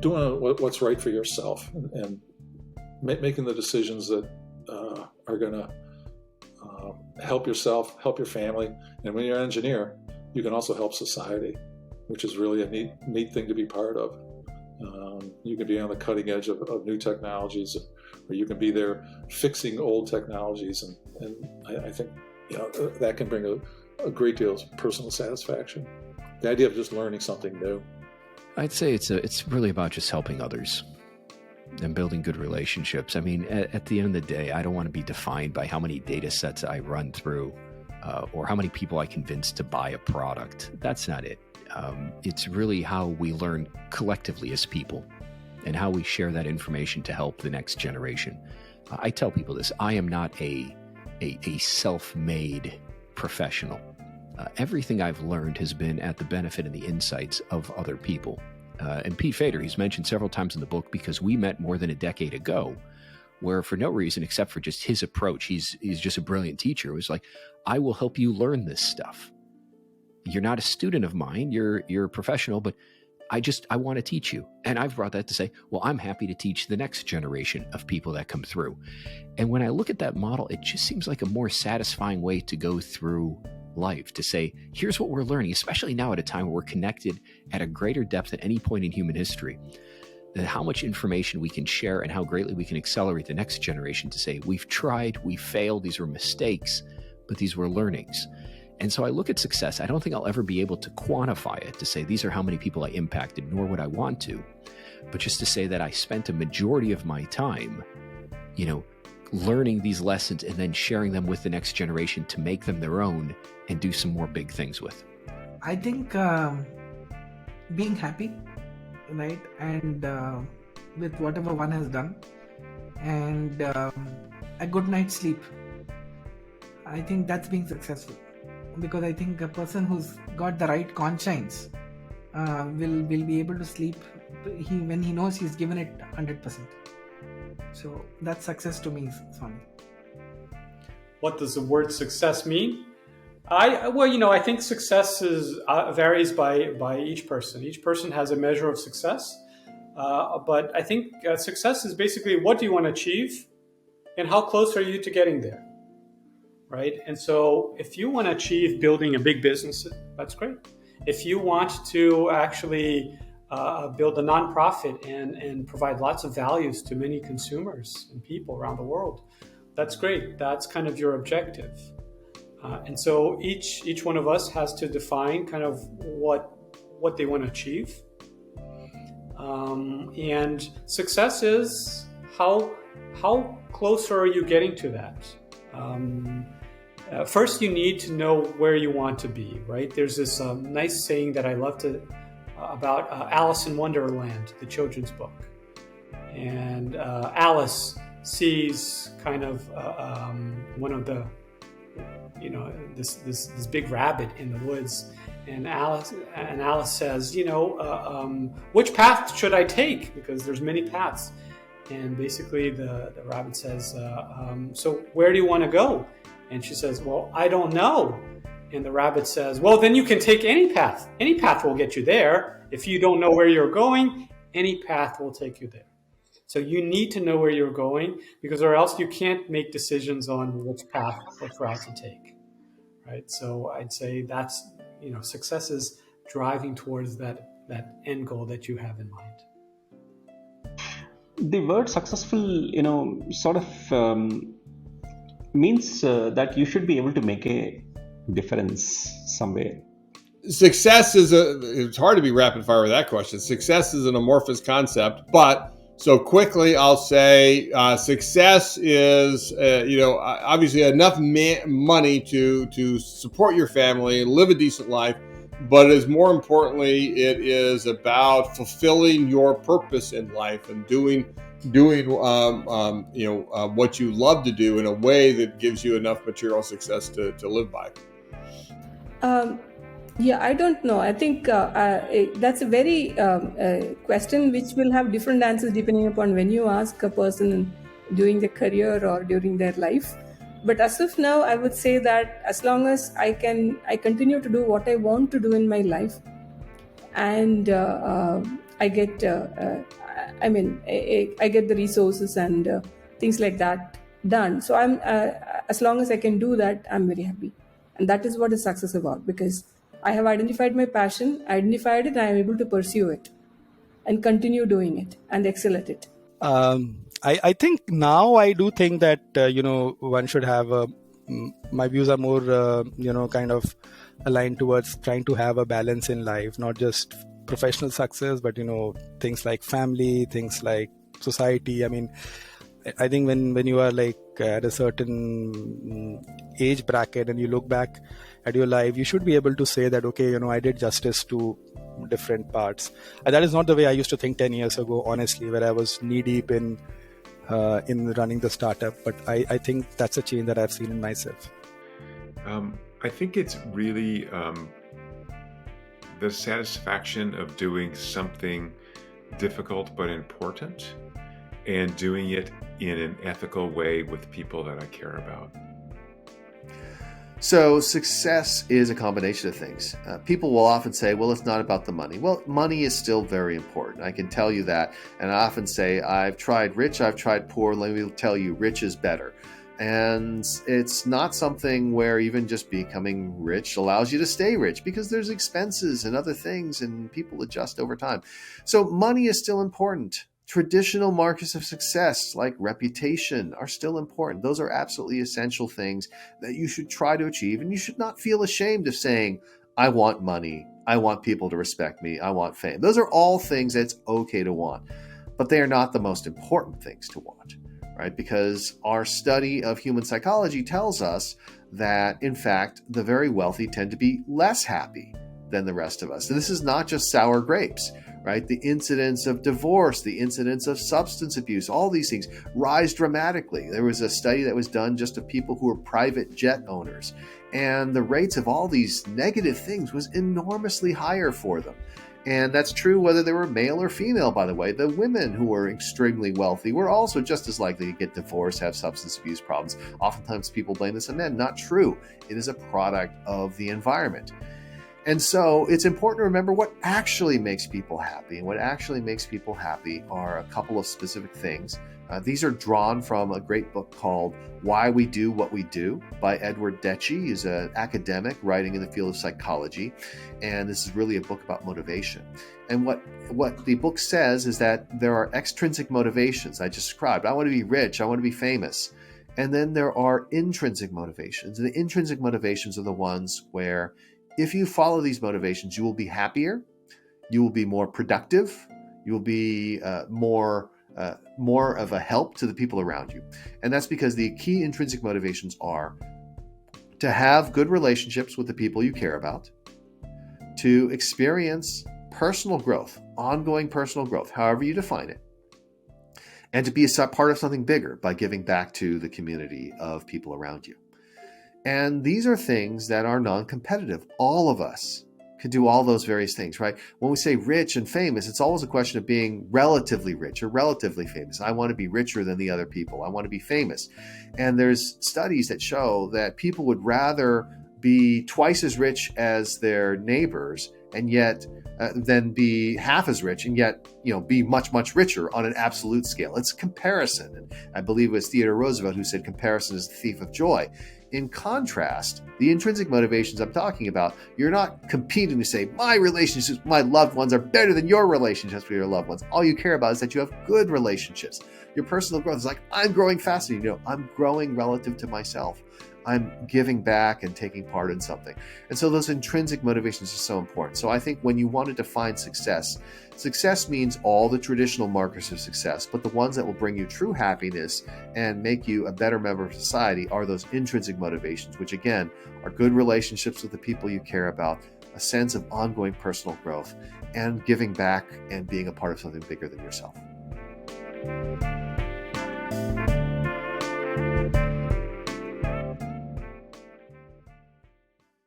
doing what's right for yourself and making the decisions that are going to help yourself, help your family. And when you're an engineer, you can also help society, which is really a neat thing to be part of. You can be on the cutting edge of new technologies, or you can be there fixing old technologies. And I think that can bring a great deal of personal satisfaction. The idea of just learning something new. I'd say it's really about just helping others and building good relationships. I mean, at the end of the day, I don't want to be defined by how many data sets I run through or how many people I convince to buy a product. That's not it. It's really how we learn collectively as people and how we share that information to help the next generation. I tell people this: I am not a self-made professional. Everything I've learned has been at the benefit and the insights of other people. And Pete Fader, he's mentioned several times in the book, because we met more than a decade ago, where for no reason except for just his approach, he's just a brilliant teacher. It was like, I will help you learn this stuff. You're not a student of mine, you're a professional, but I want to teach you. And I've brought that to say, well, I'm happy to teach the next generation of people that come through. And when I look at that model, it just seems like a more satisfying way to go through life, to say, here's what we're learning, especially now at a time where we're connected at a greater depth than any point in human history, that how much information we can share and how greatly we can accelerate the next generation to say, we've tried, we failed, these were mistakes, but these were learnings. And so I look at success. I don't think I'll ever be able to quantify it, to say these are how many people I impacted, nor would I want to, but just to say that I spent a majority of my time, learning these lessons and then sharing them with the next generation to make them their own and do some more big things with. I think being happy, right, and with whatever one has done, and a good night's sleep, I think that's being successful. Because I think a person who's got the right conscience will be able to sleep when he knows he's given it 100%. So that's success to me, Swami. What does the word success mean? I think success varies by each person. Each person has a measure of success, but I think success is basically, what do you want to achieve, and how close are you to getting there, right? And so, if you want to achieve building a big business, that's great. If you want to actually build a nonprofit and provide lots of values to many consumers and people around the world, that's great. That's kind of your objective. And so each one of us has to define kind of what they want to achieve. And success is how close are you getting to that? First, you need to know where you want to be, right? There's this nice saying that I love about Alice in Wonderland, the children's book. And Alice sees kind of one of the, this big rabbit in the woods, and Alice says, which path should I take? Because there's many paths. And basically the rabbit says, so where do you want to go? And she says, well, I don't know. And the rabbit says, well, then you can take any path. Any path will get you there. If you don't know where you're going, any path will take you there. So you need to know where you're going, because or else you can't make decisions on which path or route to take, right? So I'd say that's, success is driving towards that end goal that you have in mind. The word successful, sort of means that you should be able to make a difference somewhere. Success it's hard to be rapid fire with that question. Success is an amorphous concept, but so quickly I'll say success is, obviously enough money to support your family, live a decent life, but as more importantly, it is about fulfilling your purpose in life and doing what you love to do in a way that gives you enough material success to live by. I don't know. I think that's a very question which will have different answers depending upon when you ask a person during their career or during their life. But as of now, I would say that as long as I continue to do what I want to do in my life, and I get, I get the resources and things like that done. So I'm, as long as I can do that, I'm very happy. And that is what is success about, because I have identified my passion, identified it, and I'm able to pursue it and continue doing it and excel at it. I think now I do think that, one should have my views are more, kind of aligned towards trying to have a balance in life, not just professional success, but, things like family, things like society. I mean, I think when you are like at a certain age bracket and you look back at your life, you should be able to say that, okay, I did justice to different parts. And that is not the way I used to think 10 years ago, honestly, where I was knee deep in running the startup. But I think that's a change that I've seen in myself. I think it's really the satisfaction of doing something difficult but important, and doing it in an ethical way with people that I care about. So success is a combination of things. People will often say, well, it's not about the money. Well, money is still very important. I can tell you that. And I often say, I've tried rich, I've tried poor. Let me tell you, rich is better. And it's not something where even just becoming rich allows you to stay rich, because there's expenses and other things and people adjust over time. So money is still important. Traditional markers of success like reputation are still important. Those are absolutely essential things that you should try to achieve. And you should not feel ashamed of saying, I want money. I want people to respect me. I want fame. Those are all things that's okay to want, but they are not the most important things to want, right? Because our study of human psychology tells us that, in fact, the very wealthy tend to be less happy than the rest of us. And this is not just sour grapes, right? The incidence of divorce, the incidence of substance abuse, all these things rise dramatically. There was a study that was done just of people who were private jet owners, and the rates of all these negative things was enormously higher for them. And that's true whether they were male or female, by the way. The women who were extremely wealthy were also just as likely to get divorced, have substance abuse problems. Oftentimes people blame this on men. Not true. It is a product of the environment. And so it's important to remember what actually makes people happy. And what actually makes people happy are a couple of specific things. These are drawn from a great book called Why We Do What We Do by Edward Deci. He's an academic writing in the field of psychology. And this is really a book about motivation. And what the book says is that there are extrinsic motivations I just described. I want to be rich. I want to be famous. And then there are intrinsic motivations. And the intrinsic motivations are the ones where if you follow these motivations, you will be happier, you will be more productive, you will be more of a help to the people around you. And that's because the key intrinsic motivations are to have good relationships with the people you care about, to experience personal growth, ongoing personal growth, however you define it, and to be a part of something bigger by giving back to the community of people around you. And these are things that are non-competitive. All of us can do all those various things, right? When we say rich and famous, it's always a question of being relatively rich or relatively famous. I want to be richer than the other people. I want to be famous. And there's studies that show that people would rather be twice as rich as their neighbors and yet than be half as rich and yet, be much, much richer on an absolute scale. It's comparison. And I believe it was Theodore Roosevelt who said comparison is the thief of joy. In contrast, the intrinsic motivations I'm talking about, you're not competing to say, my relationships with my loved ones are better than your relationships with your loved ones. All you care about is that you have good relationships. Your personal growth is like, I'm growing faster. I'm growing relative to myself. I'm giving back and taking part in something. And so those intrinsic motivations are so important. So I think when you want to define success, success means all the traditional markers of success, but the ones that will bring you true happiness and make you a better member of society are those intrinsic motivations, which again are good relationships with the people you care about, a sense of ongoing personal growth, and giving back and being a part of something bigger than yourself.